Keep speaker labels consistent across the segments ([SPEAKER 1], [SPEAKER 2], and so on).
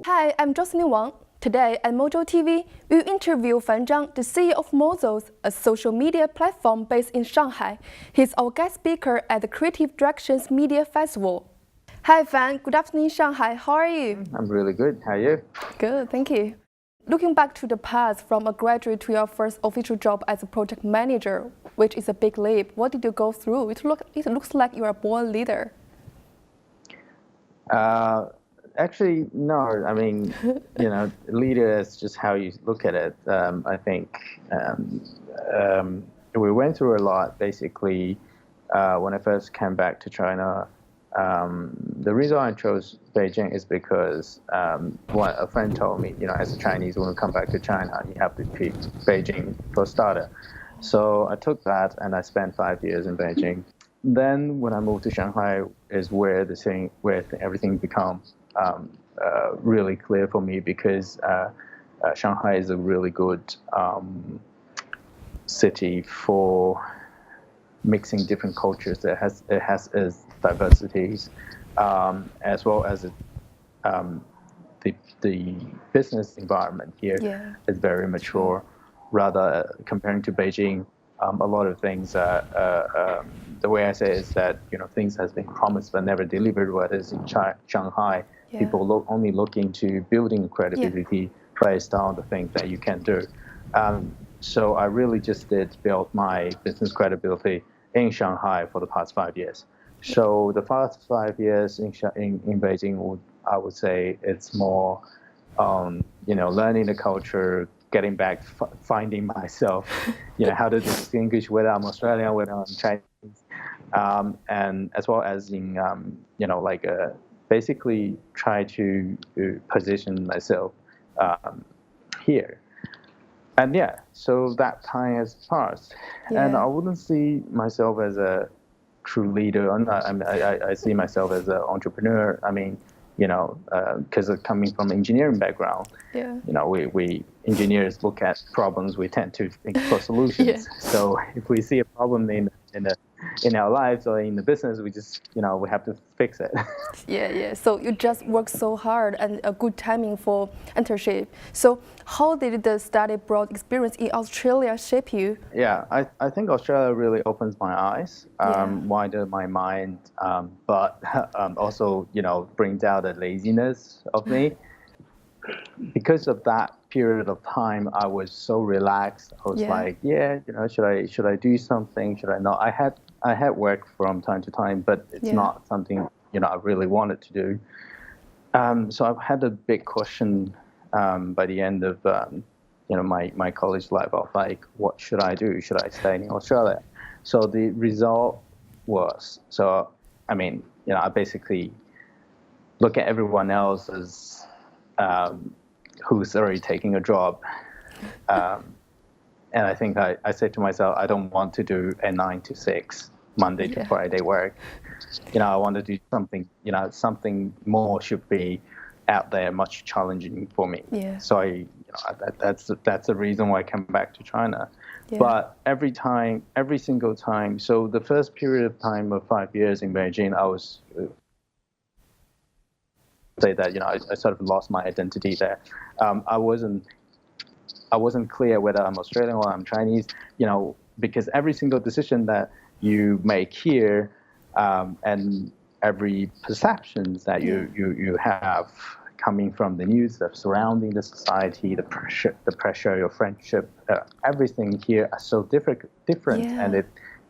[SPEAKER 1] Hi, I'm Jocelyn Wang. Today at Mojo TV, we interview Fan Zhang, the CEO of Mozzos, a social media platform based in Shanghai. He's our guest speaker at the Creative Directions Media Festival. Hi Fan, good afternoon Shanghai, how are you?
[SPEAKER 2] I'm really good, how are you?
[SPEAKER 1] Good, thank you. Looking back to the past, from a graduate to your first official job as a project manager, which is a big leap, what did you go through? It looks like you are a born leader.
[SPEAKER 2] Actually, no. I mean, leader is just how you look at it. I think we went through a lot. Basically, when I first came back to China, the reason I chose Beijing is because a friend told me, as a Chinese, when you come back to China, you have to pick Beijing for starter. So I took that, and I spent 5 years in Beijing. Then when I moved to Shanghai is where everything becomes really clear for me, because Shanghai is a really good city for mixing different cultures. It has its diversities, as well as the business environment here is very mature. Rather, comparing to Beijing, a lot of things, the way I say it is that, things has been promised but never delivered, whereas in Shanghai, people only look into building credibility based on the things that you can do. So I really just did build my business credibility in Shanghai for the past 5 years. So the past 5 years in Beijing, I would say it's more, learning the culture, getting back, finding myself, how to distinguish whether I'm Australian, whether I'm Chinese, and as well as in, basically try to position myself here. And so that time has passed, and I wouldn't see myself as a true leader. I see myself as an entrepreneur. I mean, because of coming from engineering background, we engineers look at problems, we tend to think for solutions. So if we see a problem in our lives or in the business, we just, we have to fix it.
[SPEAKER 1] So you just work so hard and a good timing for internship. So how did the study abroad experience in Australia shape you?
[SPEAKER 2] I think Australia really opens my eyes, widened my mind, but also, brings out the laziness of me. Because of that period of time, I was so relaxed. I was like, should I do something? Should I not? I had work from time to time, but it's not something I really wanted to do. So I've had a big question by the end of my college life of like, what should I do? Should I stay in Australia? So the result was, I basically look at everyone else as who's already taking a job. And I think I said to myself, I don't want to do a 9 to 6 Monday to Friday work. I want to do something, something more should be out there, much challenging for me. So that's the reason why I came back to China. But every single time, so the first period of time of 5 years in Beijing, I was say that I sort of lost my identity there. I wasn't clear whether I'm Australian or I'm Chinese, because every single decision that you make here, and every perceptions that you have coming from the news that's surrounding the society, the pressure, your friendship, everything here are so different, and it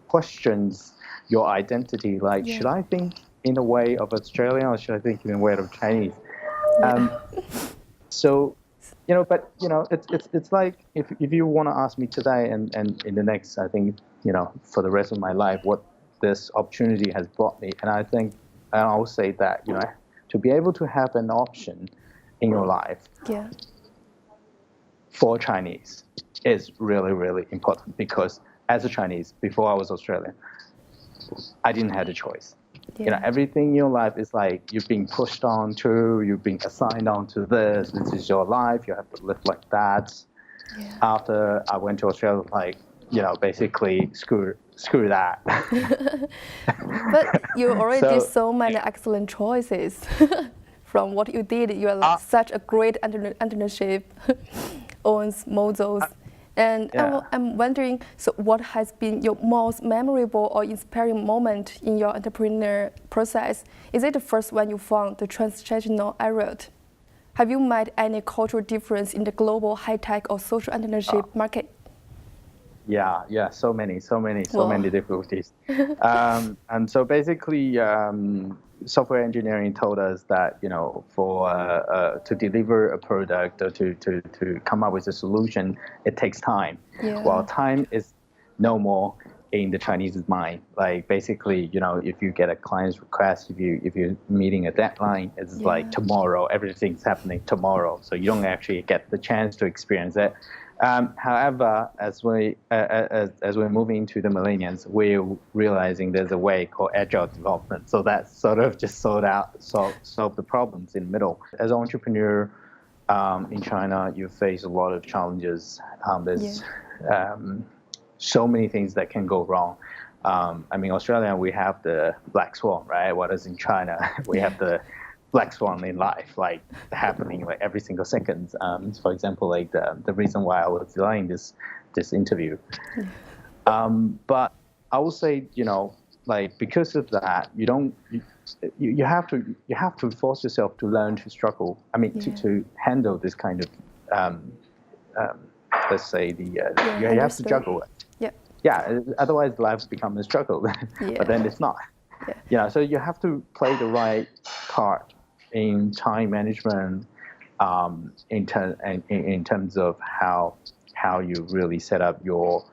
[SPEAKER 2] questions your identity. Like, should I think in a way of Australian, or should I think in a way of Chinese? So, it's like if you want to ask me today and in the next, I think, for the rest of my life, what this opportunity has brought me, and I think I will say that, to be able to have an option in your life for Chinese is really, really important, because as a Chinese, before I was Australian, I didn't have a choice. Everything in your life is like you're being pushed on to, you're being assigned on to this is your life, you have to live like that. After I went to Australia, like, basically screw that.
[SPEAKER 1] But you already did
[SPEAKER 2] So,
[SPEAKER 1] so many excellent choices. From what you did, you are like such a great entrepreneurship, owns Mozzos. And
[SPEAKER 2] yeah.
[SPEAKER 1] I'm wondering, so what has been your most memorable or inspiring moment in your entrepreneur process? Is it the first when you found the transnational route? Have you made any cultural difference in the global high-tech or social entrepreneurship market?
[SPEAKER 2] Yeah, so
[SPEAKER 1] Well,
[SPEAKER 2] many difficulties. And so basically, software engineering told us that, for to deliver a product or to come up with a solution, it takes time.
[SPEAKER 1] yeah,
[SPEAKER 2] Well, time is no more in the Chinese mind. Like basically, if you get a client's request, if you're meeting a deadline, it's like
[SPEAKER 1] yeah,
[SPEAKER 2] tomorrow, everything's happening tomorrow. So you don't actually get the chance to experience it. However, as we're moving into the millennials, we're realizing there's a way called agile development. So that sort of just solve the problems in the middle. As an entrepreneur in China, you face a lot of challenges.
[SPEAKER 1] yeah,
[SPEAKER 2] There's so many things that can go wrong. Australia, we have the black swan, right? Whereas in China, we have the black swan in life, like happening like every single second. For example, like the reason why I was delaying this interview. But I will say, like because of that, you have to force yourself to learn to struggle.
[SPEAKER 1] yeah,
[SPEAKER 2] To handle this kind of let's say
[SPEAKER 1] yeah,
[SPEAKER 2] you have to
[SPEAKER 1] understood.
[SPEAKER 2] juggle it.
[SPEAKER 1] Yeah,
[SPEAKER 2] Yeah, otherwise life becomes a struggle. But then
[SPEAKER 1] yeah,
[SPEAKER 2] it's not.
[SPEAKER 1] yeah,
[SPEAKER 2] So you have to play the right part in time management, in terms of how you really set up your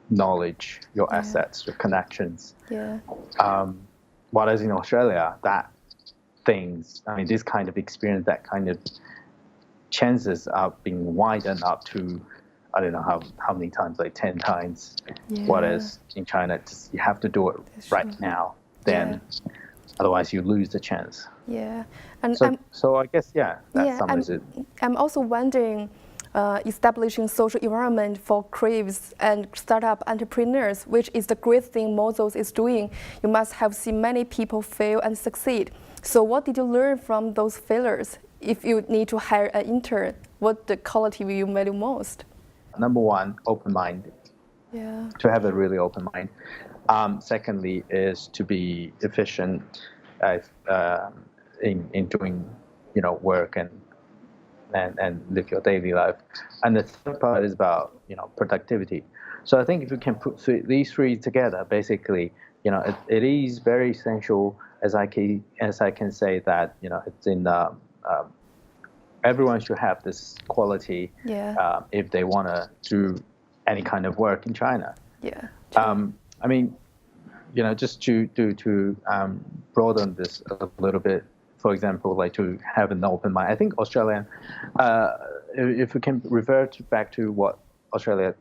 [SPEAKER 2] knowledge, your
[SPEAKER 1] yeah,
[SPEAKER 2] assets, your connections.
[SPEAKER 1] yeah,
[SPEAKER 2] Whereas in Australia, this kind of experience, that kind of chances are being widened up to, I don't know how many times, like 10 times.
[SPEAKER 1] yeah.
[SPEAKER 2] Whereas in China, you have to do it
[SPEAKER 1] That's
[SPEAKER 2] right
[SPEAKER 1] true.
[SPEAKER 2] now.
[SPEAKER 1] Yeah.
[SPEAKER 2] Then, otherwise you lose the chance.
[SPEAKER 1] Yeah, and
[SPEAKER 2] So I guess that
[SPEAKER 1] yeah,
[SPEAKER 2] summarizes it.
[SPEAKER 1] I'm also wondering, establishing social environment for creatives and startup entrepreneurs, which is the great thing Mozzos is doing. You must have seen many people fail and succeed. So what did you learn from those failures? If you need to hire an intern, what the quality will you value most?
[SPEAKER 2] Number one, open mind.
[SPEAKER 1] Yeah,
[SPEAKER 2] To have a really open mind. Secondly, is to be efficient in doing work and live your daily life. And the third part is about productivity. So I think if you can put these three together, basically, it is very essential. As I can say that it's in everyone should have this quality
[SPEAKER 1] yeah,
[SPEAKER 2] if they want to do any kind of work in China.
[SPEAKER 1] yeah,
[SPEAKER 2] Just to broaden this a little bit, for example, like to have an open mind. I think Australian, if we can revert back to what Australia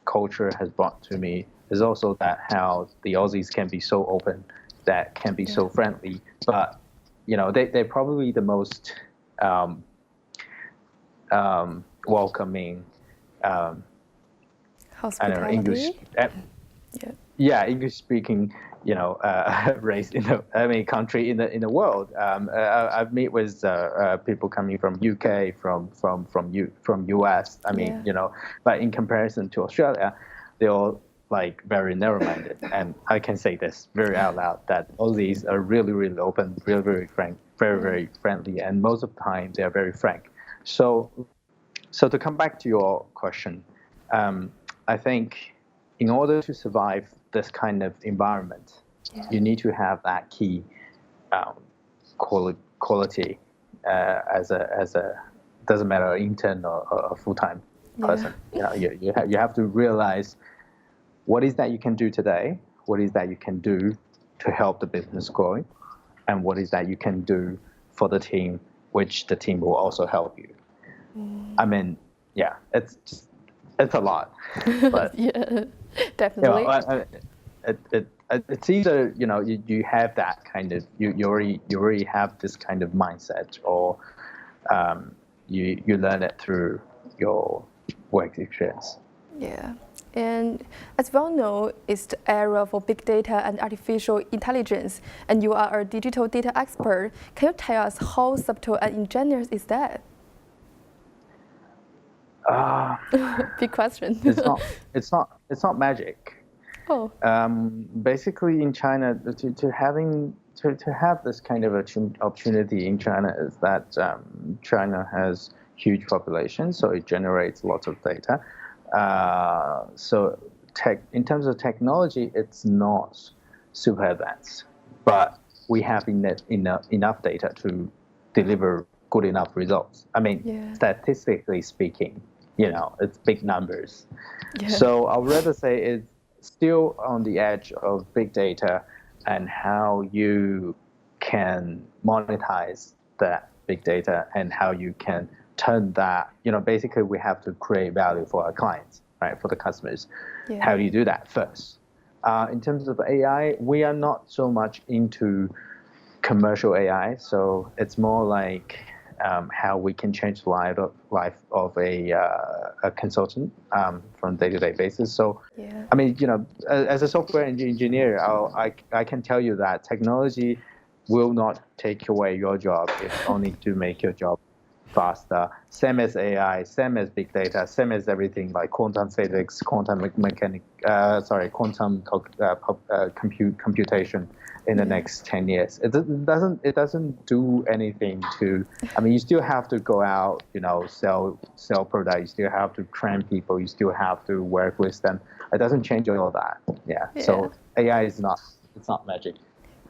[SPEAKER 2] culture has brought to me, is also that how the Aussies can be so open, that can be so friendly, but they're probably the most welcoming. I don't know, English.
[SPEAKER 1] Yeah,
[SPEAKER 2] English speaking, race country in the world. I've met with people coming from UK, from US.
[SPEAKER 1] yeah,
[SPEAKER 2] But in comparison to Australia, they're all like very narrow-minded. And I can say this very out loud that Aussies are really, really open, really, very frank, very, very friendly, and most of the time they are very frank. So to come back to your question, I think in order to survive this kind of environment, you need to have that key quality as a doesn't matter intern or a full-time person. You have to realize what is that you can do today, what is that you can do to help the business growing, and what is that you can do for the team, which the team will also help you. It's a lot, but
[SPEAKER 1] yeah, definitely.
[SPEAKER 2] it's either you have that kind of you already have this kind of mindset, or you learn it through your work experience.
[SPEAKER 1] Yeah, And as we all know, it's the era for big data and artificial intelligence, and you are a digital data expert. Can you tell us how subtle and ingenious is that? Big question.
[SPEAKER 2] It's not magic.
[SPEAKER 1] Oh.
[SPEAKER 2] Basically, in China, to have this kind of opportunity in China is that China has huge population, so it generates lots of data. So in terms of technology, it's not super advanced, but we have enough data to deliver good enough results. I mean, statistically speaking, it's big numbers. Yeah. So I would rather say it's still on the edge of big data and how you can monetize that big data and how you can turn that, basically we have to create value for our clients, right, for the customers. Yeah. How do you do that first? In terms of AI, we are not so much into commercial AI, so it's more like how we can change the life of a consultant from day-to-day basis. So, yeah. I mean, as a software engineer, I can tell you that technology will not take away your job. It's only to make your job faster. Same as AI, same as big data, same as everything like quantum physics, quantum computation in the next 10 years. It doesn't do anything to. I mean, you still have to go out, sell products. You still have to train people. You still have to work with them. It doesn't change all that. Yeah. So AI is not. It's not magic.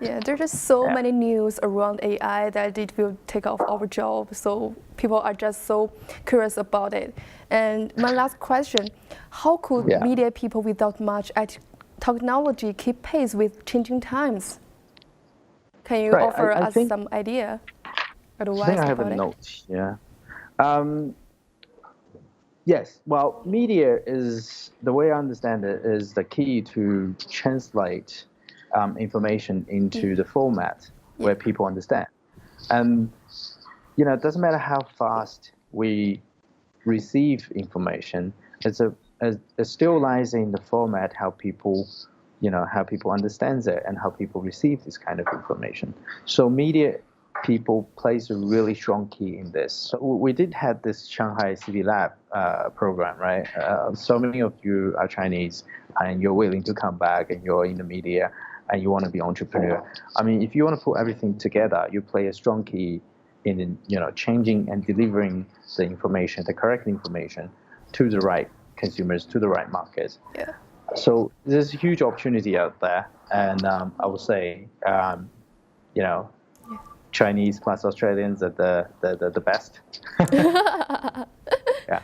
[SPEAKER 1] Yeah, there's just so many news around AI that it will take off our job. So people are just so curious about it. And my last question, how could media people without much technology keep pace with changing times? Can you offer us some idea? Advice
[SPEAKER 2] I think I have a note, yeah. Yes, well, media is, the way I understand it, is the key to translate information into the format where people understand. And, it doesn't matter how fast we receive information, it still lies in the format, how people understand it and how people receive this kind of information. So media people plays a really strong key in this. So we did have this Shanghai City Lab program, right? So many of you are Chinese and you're willing to come back and you're in the media and you want to be entrepreneur. I mean, if you want to put everything together, you play a strong key in changing and delivering the information, the correct information to the right consumers, to the right markets. Yeah. So there's a huge opportunity out there, and I would say, Chinese plus Australians are the best. Yeah.